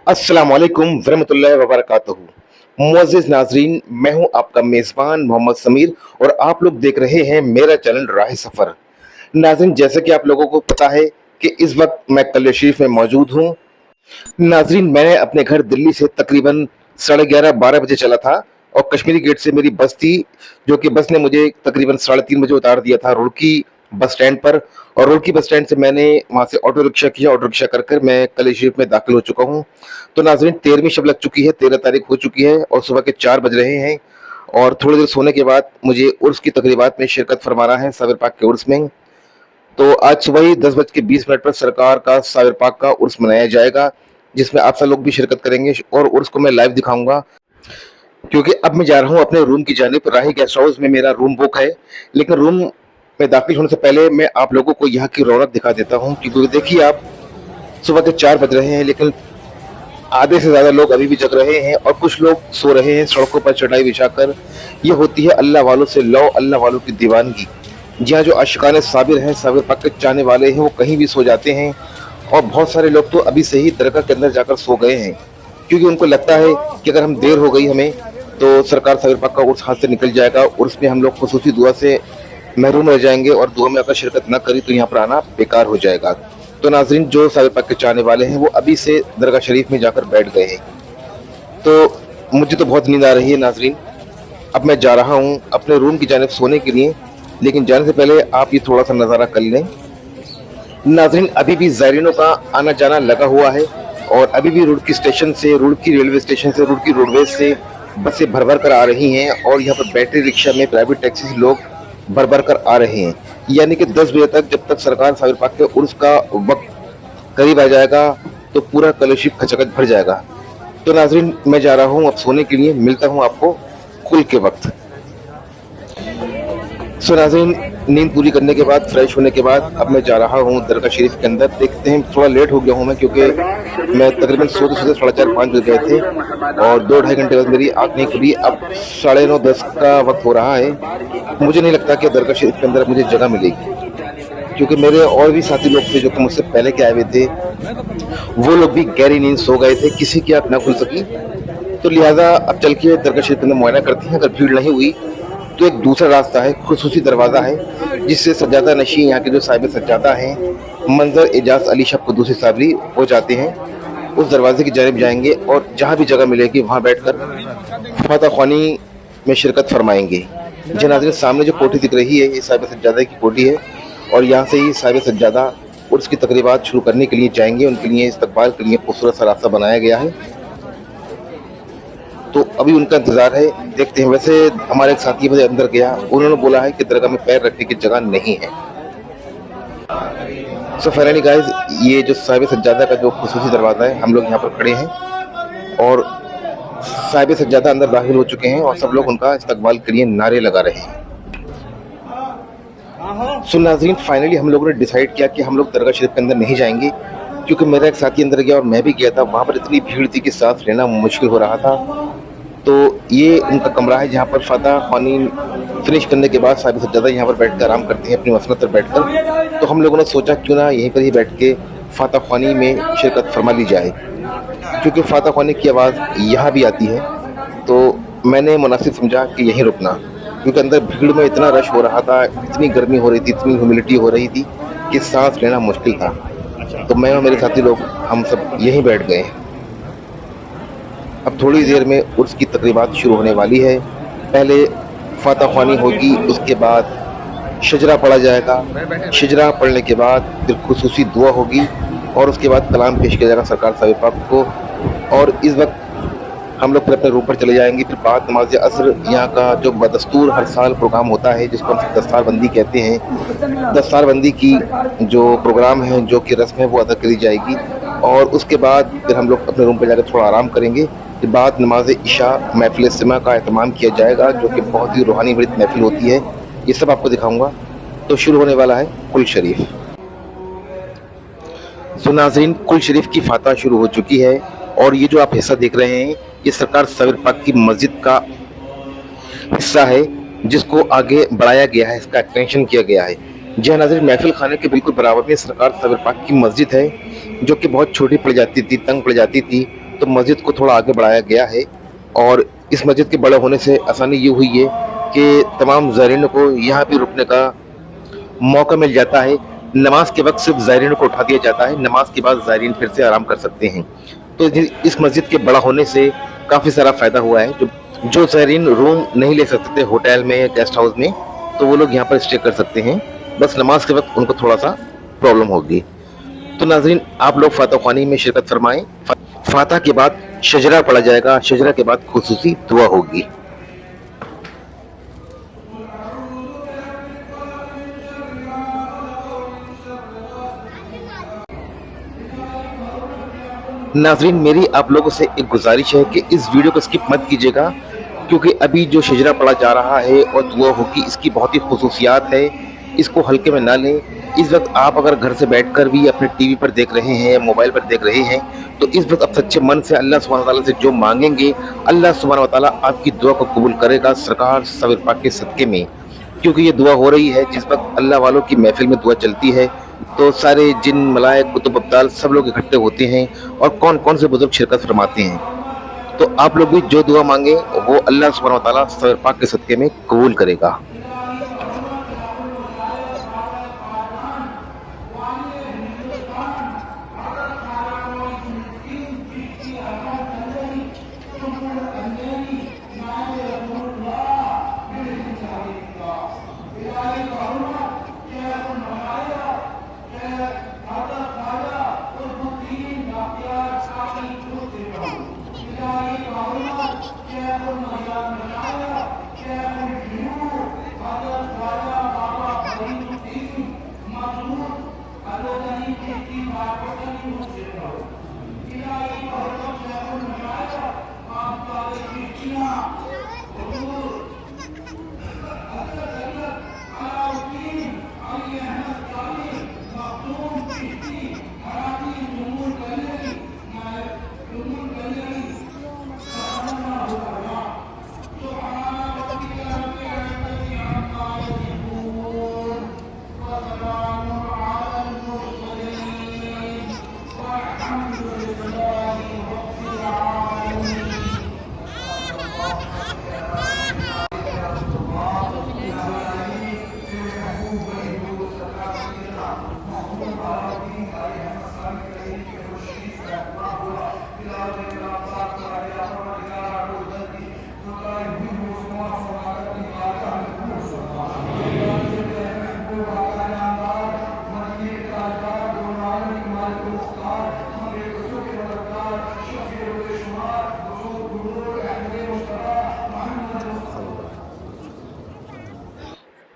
अस्सलाम वालेकुम वरहमतुल्लाहि वबरकातुहू। मुअज़्ज़िज़ नाज़रीन, मैं हूं आपका मेज़बान मोहम्मद समीर और आप लोग देख रहे हैं मेरा चैनल राह सफ़र। नाज़रीन, जैसे कि आप लोगों को पता है कि इस वक्त मैं कल्ले शरीफ में मौजूद हूं। नाज़रीन, मैंने अपने घर दिल्ली से तकरीबन 11:30-12 बजे चला था और कश्मीरी गेट से मेरी बस थी, जो कि बस ने मुझे तकरीबन 3:30 बजे उतार दिया था रुड़की बस स्टैंड पर। और रुड़की बस स्टैंड से मैंने वहां से ऑटो रिक्शा किया। ऑटो रिक्शा कर मैं कल्ले शरीफ में दाखिल हो चुका हूं। तो नाज़रीन, 13वीं शब लग चुकी है, 13 तारीख हो चुकी है और सुबह के 4 बज रहे हैं। और थोड़ी देर सोने के बाद मुझे उर्स की तकरीबात में शिरकत फरमाना है, साबिर पाक के उर्स में। तो आज सुबह ही 10:20 पर सरकार का साबिर पाक का उर्स मनाया जाएगा, जिसमें आप सब लोग भी शिरकत करेंगे और उर्स को मैं लाइव दिखाऊंगा। क्योंकि अब मैं जा रहा हूँ अपने रूम की जानिब। राही गेस्ट हाउस में मेरा रूम बुक है, लेकिन रूम में दाखिल होने से पहले मैं आप लोगों को यहाँ की रौनक दिखा देता हूँ। क्योंकि देखिए, आप सुबह के 4 बज रहे हैं, लेकिन आधे से ज्यादा लोग अभी भी जग रहे हैं और कुछ लोग सो रहे हैं सड़कों पर चटाई बिछाकर। ये होती है अल्लाह वालों से लो, अल्लाह वालों की दीवानगी। जी हाँ, जो आशिकाने साबिर हैं, साबिर पाक के चाहने वाले हैं, वो कहीं भी सो जाते हैं। और बहुत सारे लोग तो अभी से ही दरगाह के अंदर जाकर सो गए हैं, क्योंकि उनको लगता है कि अगर हम देर हो गई हमें तो सरकार साबिर पाक का उर्स हाथ से निकल जाएगा, उर्स में हम लोग खुसूसी दुआ से महरूम रह जाएंगे और दुआ में अगर शिरकत न करी तो यहाँ पर आना बेकार हो जाएगा। तो नाजरीन, जो साबिर पाक के चाहने वाले हैं वो अभी से दरगाह शरीफ में जाकर बैठ गए हैं। तो मुझे तो बहुत नींद आ रही है नाजरीन। अब मैं जा रहा हूँ अपने रूम की जानिब सोने के लिए, लेकिन जाने से पहले आप ये थोड़ा सा नज़ारा कर लें। नाजरीन, अभी भी ज़ायरीनों का आना जाना लगा हुआ है और अभी भी रुड़की स्टेशन से, रुड़की रेलवे स्टेशन से, रुड़की रोडवेज से बसें भर भर कर आ रही हैं और यहाँ पर बैटरी रिक्शा में, प्राइवेट टैक्सी से लोग भर भर कर आ रहे हैं। यानी कि 10 बजे तक, जब तक सरकार साबिर पाक के उर्स का वक्त करीब आ जाएगा, तो पूरा कल्ले शरीफ खचाखच भर जाएगा। तो नाजरीन, मैं जा रहा हूँ अब सोने के लिए। मिलता हूँ आपको खुल के वक्त। सो नाज़रीन, नींद पूरी करने के बाद, फ्रेश होने के बाद अब मैं जा रहा हूँ दरगाह शरीफ के अंदर। देखते हैं, थोड़ा लेट हो गया हूँ मैं, क्योंकि मैं तकरीबन सोते सोते 4:30-5 बज गए थे और 2-2.5 घंटे बाद मेरी आँख नहीं खुली। अब 9:30-10 का वक्त हो रहा है। मुझे नहीं लगता कि दरगाह शरीफ के अंदर मुझे जगह मिलेगी, क्योंकि मेरे और भी साथी लोग थे जो कि मुझसे पहले के आए हुए थे। वो लोग भी गहरी नींद सो गए थे, किसी की आँख ना खुल सकी। तो लिहाजा अब चल के दरगाह शरीफ के अंदर मुआयना करते हैं। अगर भीड़ नहीं हुई तो एक दूसरा रास्ता है, खुसूसी दरवाज़ा है, जिससे सज्जादा नशी यहाँ के जो साहिब सज्जादा हैं, मंजर एजाज अली शब कुदूसी साबरी, हो जाते हैं। उस दरवाजे की जानिब जाएंगे और जहाँ भी जगह मिलेगी वहाँ बैठकर फतह ख्वानी में शिरकत फरमाएंगे। जी नाज़रीन, सामने जो कोठी दिख रही है, ये साहिब सज्जादा की कोठी है और यहाँ से ही साहिब सज्जादा उर्स की तकरीबात शुरू करने के लिए जाएंगे। उनके लिए इस्तकबाल के लिए खूबसूरत सा रास्ता बनाया गया है, तो अभी उनका इंतजार है, देखते हैं। वैसे हमारे एक साथी मुझे अंदर गया, उन्होंने बोला है कि दरगाह में पैर रखने की जगह नहीं है। सो फाइनली गाइस, ये जो साहिब सज्जादा का जो खुसूसी दरवाज़ा है, हम लोग यहाँ पर खड़े हैं और साहिब सज्जादा अंदर दाखिल हो चुके हैं और सब लोग उनका इस्तकबाल के लिए नारे लगा रहे हैं। सो नाज़रीन, फाइनली हम लोगों ने डिसाइड किया कि हम लोग दरगाह शरीफ के अंदर नहीं जाएंगे, क्योंकि मेरा एक साथी अंदर गया और मैं भी गया था। वहाँ पर इतनी भीड़ थी कि सांस लेना मुश्किल हो रहा था। तो ये उनका कमरा है जहाँ पर फतह ख्वानी फिनिश करने के बाद साहिब सज्जादा यहाँ पर बैठ कर आराम करते हैं, अपनी मसनत पर बैठ कर। तो हम लोगों ने सोचा क्यों ना यहीं पर ही बैठ के फतह ख्वानी में शिरकत फरमा ली जाए, क्योंकि फतह ख्वानी की आवाज़ यहाँ भी आती है। तो मैंने मुनासिब समझा कि यहीं रुकना, क्योंकि अंदर भीड़ में इतना रश हो रहा था, इतनी गर्मी हो रही थी, इतनी ह्यूमिडिटी हो रही थी कि सांस लेना मुश्किल था। तो मैं और मेरे साथी लोग, हम सब यहीं बैठ गए। अब थोड़ी देर में उर्स की तकरीबात शुरू होने वाली है। पहले फतह ख्वानी होगी, उसके बाद शजरा पढ़ा जाएगा। शजरा पढ़ने के बाद फिर खुसूसी दुआ होगी और उसके बाद कलाम पेश किया जाएगा सरकार साहिब पाक को। और इस वक्त हम लोग फिर अपने रूम पर चले जाएंगे। फिर बाद नमाज असर यहाँ का जो बदस्तूर हर साल प्रोग्राम होता है, जिसको हम दस्तार बंदी कहते हैं, दस्तार बंदी की जो प्रोग्राम है, जो कि रस्म है, वो अदा करी जाएगी। और उसके बाद फिर हम लोग अपने रूम पर जाकर थोड़ा आराम करेंगे। फिर बाद नमाज इशा महफिल इस्तिमा का एहतमाम किया जाएगा, जो कि बहुत ही रूहानी बड़ी महफिल होती है। ये सब आपको दिखाऊंगा। तो शुरू होने वाला है कुल शरीफ। सो नाज़रीन, कुल शरीफ की फातह शुरू हो चुकी है और ये जो आप हिस्सा देख रहे हैं, ये सरकार साबिर पाक की मस्जिद का हिस्सा है, जिसको आगे बढ़ाया गया है, इसका एक्सटेंशन किया गया है। जी हाँ नाज़रीन, महफिल खाने के बिल्कुल बराबर में सरकार साबिर पाक की मस्जिद है, जो कि बहुत छोटी पड़ जाती थी, तंग पड़ जाती थी। तो मस्जिद को थोड़ा आगे बढ़ाया गया है। और इस मस्जिद के बड़े होने से आसानी ये हुई है कि तमाम ज़ायरीन को यहाँ भी रुकने का मौका मिल जाता है। नमाज के वक्त सिर्फ ज़ायरीन को उठा दिया जाता है, नमाज के बाद ज़ायरीन फिर से आराम कर सकते हैं। तो इस मस्जिद के बड़ा होने से काफ़ी सारा फ़ायदा हुआ है। जो ज़ायरीन रूम नहीं ले सकते थे होटल में या गेस्ट हाउस में, तो वो लोग यहाँ पर स्टे कर सकते हैं। बस नमाज के वक्त उनको थोड़ा सा प्रॉब्लम होगी। तो नाज़रीन, आप लोग फातह ख्वानी में शिरकत फरमाएं। फातह के बाद शजरा पढ़ा जाएगा, शजरा के बाद खुसूसी दुआ होगी। नाज़रीन, मेरी आप लोगों से एक गुजारिश है कि इस वीडियो को स्किप मत कीजिएगा, क्योंकि अभी जो शजरा पढ़ा जा रहा है और दुआ होगी, इसकी बहुत ही खुसूसियात है। इसको हल्के में ना लें। इस वक्त आप अगर घर से बैठकर भी अपने टीवी पर देख रहे हैं, मोबाइल पर देख रहे हैं, तो इस वक्त आप सच्चे मन से अल्लाह सुब्हानहू व तआला से जो मांगेंगे, अल्लाह सुब्हानहू व तआला आपकी दुआ को कबूल करेगा सरकार सवेर पाक के सदके में। क्योंकि ये दुआ हो रही है जिस वक्त अल्लाह वालों की महफिल में दुआ चलती है, तो सारे जिन, मलाइक, कुतुब, अब्दाल सब लोग इकट्ठे होते हैं और कौन कौन से बुजुर्ग शिरकत फरमाते हैं। तो आप लोग भी जो दुआ मांगे वो अल्लाह सुब्हानहू व तआला सवेर पाक के सदके में कबूल करेगा।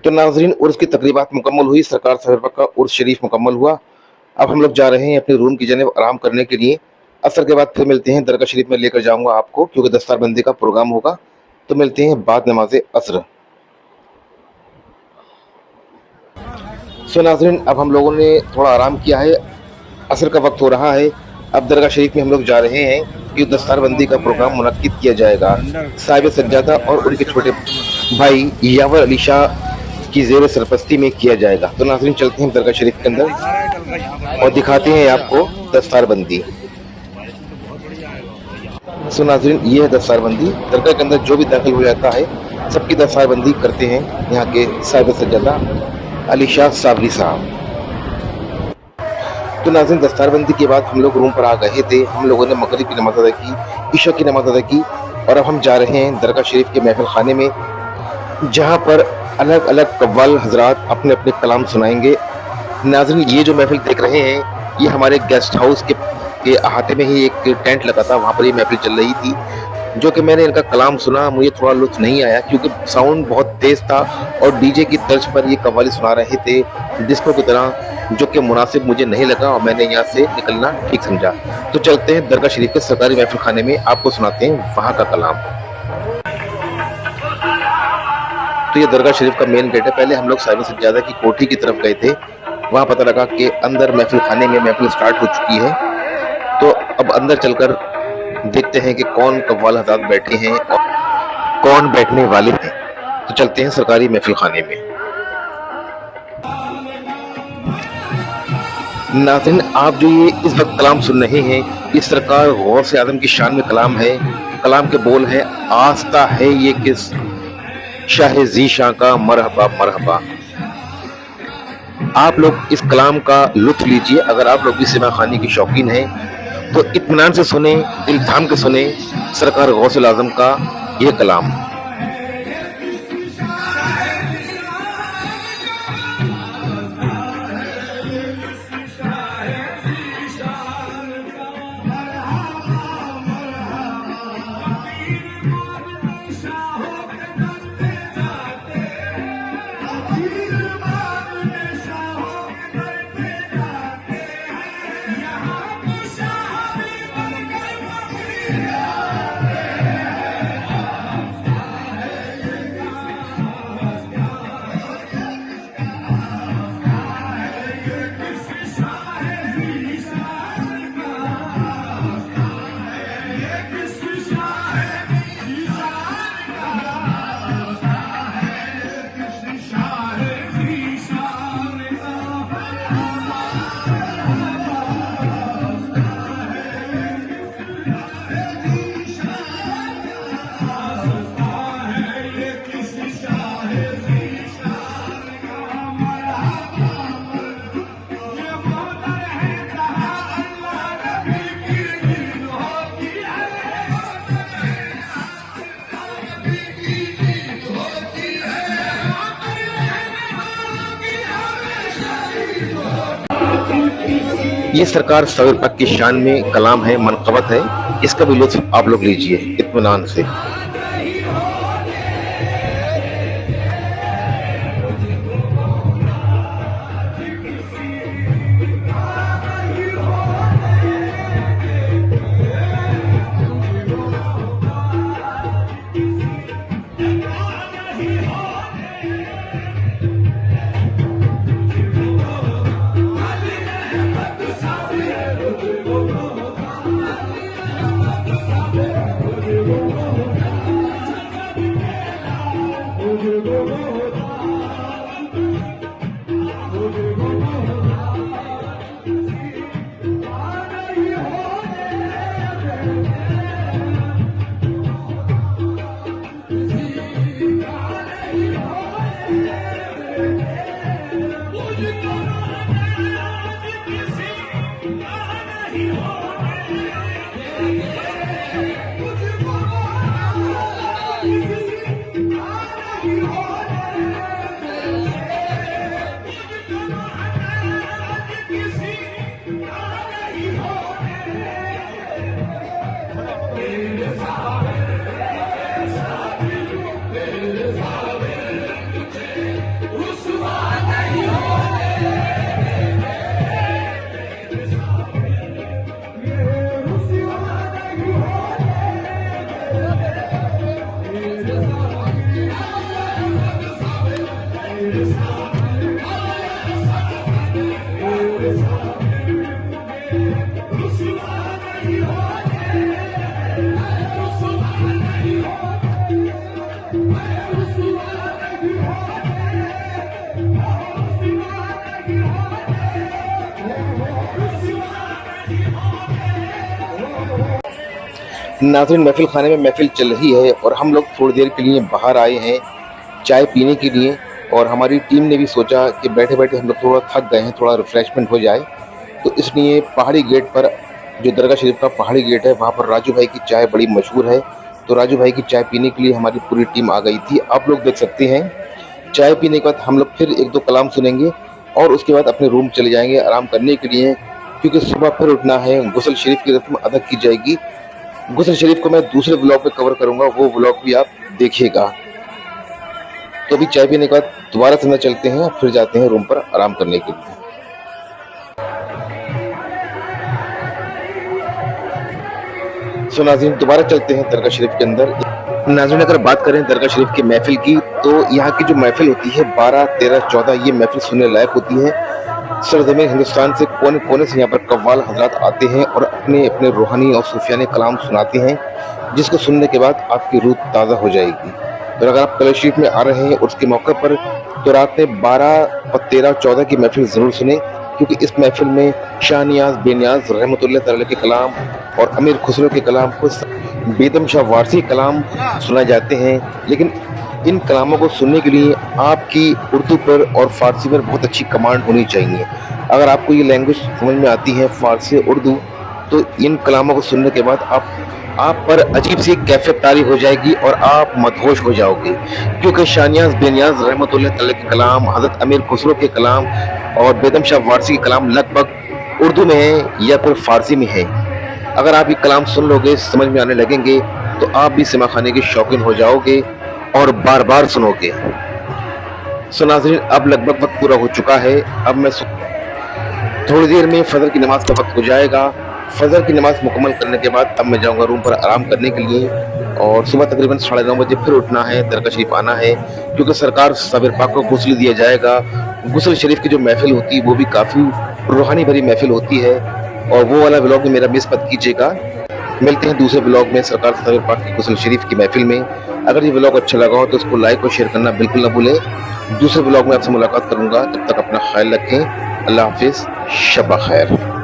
तो नाजरीन, उर्स की तकरीबात मुकम्मल हुई, सरकार सवेर पाक का उर्स शरीफ मुकम्मल हुआ। अब हम लोग जा रहे हैं अपने रूम की जानिब आराम करने के लिए। असर के बाद फिर मिलते हैं, दरगाह शरीफ में लेकर जाऊंगा आपको, क्योंकि दस्तारबंदी का प्रोग्राम होगा। तो मिलते हैं बाद नमाज असर। सो नाजरीन, अब हम लोगों ने थोड़ा आराम किया है, असर का वक्त हो रहा है। अब दरगाह शरीफ में हम लोग जा रहे हैं कि दस्तारबंदी का प्रोग्राम मुनक्किद किया जाएगा। साहिब सज्जादा और उनके छोटे भाई यावर अली शाह की ज़ेर सरपरस्ती में किया जाएगा। तो नाज़रीन, चलते हैं दरगाह शरीफ के अंदर और दिखाते हैं आपको दस्तारबंदी। सो नाज़रीन, ये है दस्तारबंदी। दरगाह के अंदर जो भी दाखिल हो जाता है सबकी दस्तारबंदी करते हैं यहाँ के साहिब सज्जादा अली शाह साबरी साहब। तो नाज़रीन, दस्तारबंदी के बाद हम लोग रूम पर आ गए थे। हम लोगों ने मगरिब की नमाज़ अदा की, इशा की नमाज़ अदा की, और अब हम जा रहे हैं दरगाह शरीफ के महफिल खाने में, जहाँ पर अलग अलग कव्वाल हजरात अपने अपने कलाम सुनाएंगे। नाज़रीन, ये जो महफिल देख रहे हैं, ये हमारे गेस्ट हाउस के अहाते में ही एक टेंट लगा था, वहाँ पर ये महफिल चल रही थी। जो कि मैंने इनका कलाम सुना, मुझे थोड़ा लुत्फ नहीं आया क्योंकि साउंड बहुत तेज़ था और डीजे की तर्ज पर ये कव्वाली सुना रहे थे डिस्को की तरह, जो कि मुनासिब मुझे नहीं लगा और मैंने यहाँ से निकलना ठीक समझा। तो चलते हैं दरगाह शरीफ के सरकारी महफिल खाने में, आपको सुनाते हैं वहाँ का कलाम। तो ये दरगाह शरीफ का मेन गेट है। पहले हम लोग साहिब सज्जादा की कोठी की तरफ गए थे, वहाँ पता लगा कि अंदर महफिल खाने में महफिल स्टार्ट हो चुकी है। तो अब अंदर चलकर देखते हैं कि कौन कव्वाल हज़रात बैठे हैं और कौन बैठने वाले हैं। तो चलते हैं सरकारी महफिल खाने में। नाज़रीन, आप जो ये इस वक्त कलाम सुन रहे हैं, ये सरकार गौस आज़म की शान में कलाम है। कलाम के बोल है, आस्था है ये किस शाह ज़ीशां का मरहबा मरहबा। आप लोग इस कलाम का लुत्फ लीजिए। अगर आप लोग भी सिमा खानी की शौकीन हैं तो इत्मीनान से सुने, दिल थाम के सुने सरकार गौसुल आज़म का ये कलाम। ये सरकार सवेर पाक की शान में कलाम है, मनक़बत है। इसका भी लुत्फ आप लोग लीजिए इत्मीनान से। नाज़रीन, महफिल खाने में महफिल चल रही है और हम लोग थोड़ी देर के लिए बाहर आए हैं चाय पीने के लिए। और हमारी टीम ने भी सोचा कि बैठे बैठे हम लोग थोड़ा थक गए हैं, थोड़ा रिफ़्रेशमेंट हो जाए। तो इसलिए पहाड़ी गेट पर, जो दरगाह शरीफ का पहाड़ी गेट है, वहाँ पर राजू भाई की चाय बड़ी मशहूर है। तो राजू भाई की चाय पीने के लिए हमारी पूरी टीम आ गई थी। आप लोग देख सकते हैं। चाय पीने के बाद हम लोग फिर एक दो कलाम सुनेंगे और उसके बाद अपने रूम चले जाएंगे आराम करने के लिए, क्योंकि सुबह फिर उठना है। गुस्ल शरीफ की रस्म अदा की जाएगी। गुस्ल शरीफ को मैं दूसरे ब्लॉग में कवर करूंगा, वो ब्लॉग भी आप देखिएगा। तो अभी चाय पीने के बाद दोबारा से अंदर चलते हैं, फिर जाते हैं रूम पर आराम करने के लिए। सो नाज़रीन, दोबारा चलते हैं दरगाह शरीफ के अंदर। नाज़रीन, अगर बात करें दरगाह शरीफ के महफिल की, तो यहाँ की जो महफिल होती है 12, 13, 14 ये महफिल सुनने लायक होती है। सरज़मीन हिंदुस्तान से कोने कोने से यहाँ पर कव्वाल हजरात आते हैं और अपने अपने रूहानी और सूफियाने कलाम सुनाते हैं, जिसको सुनने के बाद आपकी रूह ताज़ा हो जाएगी। और अगर आप कलश शरीफ में आ रहे हैं और उसके मौके पर, तो रात में 12 और 13, 14 की महफिल ज़रूर सुने, क्योंकि इस महफिल में शाहनियाज बेनियाज रहमतुल्लाह तआला के कलाम और अमीर खुसरो के कलाम को बेदम शाह वारसी कलाम सुनाए जाते हैं। लेकिन इन कलामों को सुनने के लिए आपकी उर्दू पर और फारसी पर बहुत अच्छी कमांड होनी चाहिए। अगर आपको ये लैंग्वेज समझ में आती है फारसी उर्दू, तो इन कलामों को सुनने के बाद आप पर अजीब सी कैफियत तारी हो जाएगी और आप मदहोश हो जाओगे, क्योंकि शाहनियाज बेनियाज रहमतुल्लाह तआला के कलाम, हज़रत अमीर खुसरो के कलाम और बेदम शाह वारसी के कलाम लगभग उर्दू में है या फिर फारसी में है। अगर आप ये कलाम सुन लोगे, समझ में आने लगेंगे, तो आप भी सिमा खाने के शौकीन हो जाओगे और बार बार सुनोगे। सो नाज़रीन, अब लगभग वक्त पूरा हो चुका है। अब मैं थोड़ी देर में फजर की नमाज का वक्त हो जाएगा। फजर की नमाज मुकम्मल करने के बाद अब मैं जाऊंगा रूम पर आराम करने के लिए, और सुबह तकरीबन 9:30 बजे फिर उठना है, दरगाह शरीफ आना है, क्योंकि सरकार साबिर पाक को गुस्ल दिया जाएगा। गुस्ल शरीफ की जो महफिल होती है वो भी काफ़ी रूहानी भरी महफिल होती है, और वो वाला व्लॉग में मेरा मिस मत कीजिएगा। मिलते हैं दूसरे व्लॉग में सरकार साबिर पाक की गुस्ल शरीफ की महफिल में। अगर ये व्लॉग अच्छा लगा हो तो उसको लाइक और शेयर करना बिल्कुल ना भूलें। दूसरे व्लॉग में आपसे मुलाकात करूंगा, तब तक अपना ख्याल रखें। अल्लाह हाफिज़, शब खैर।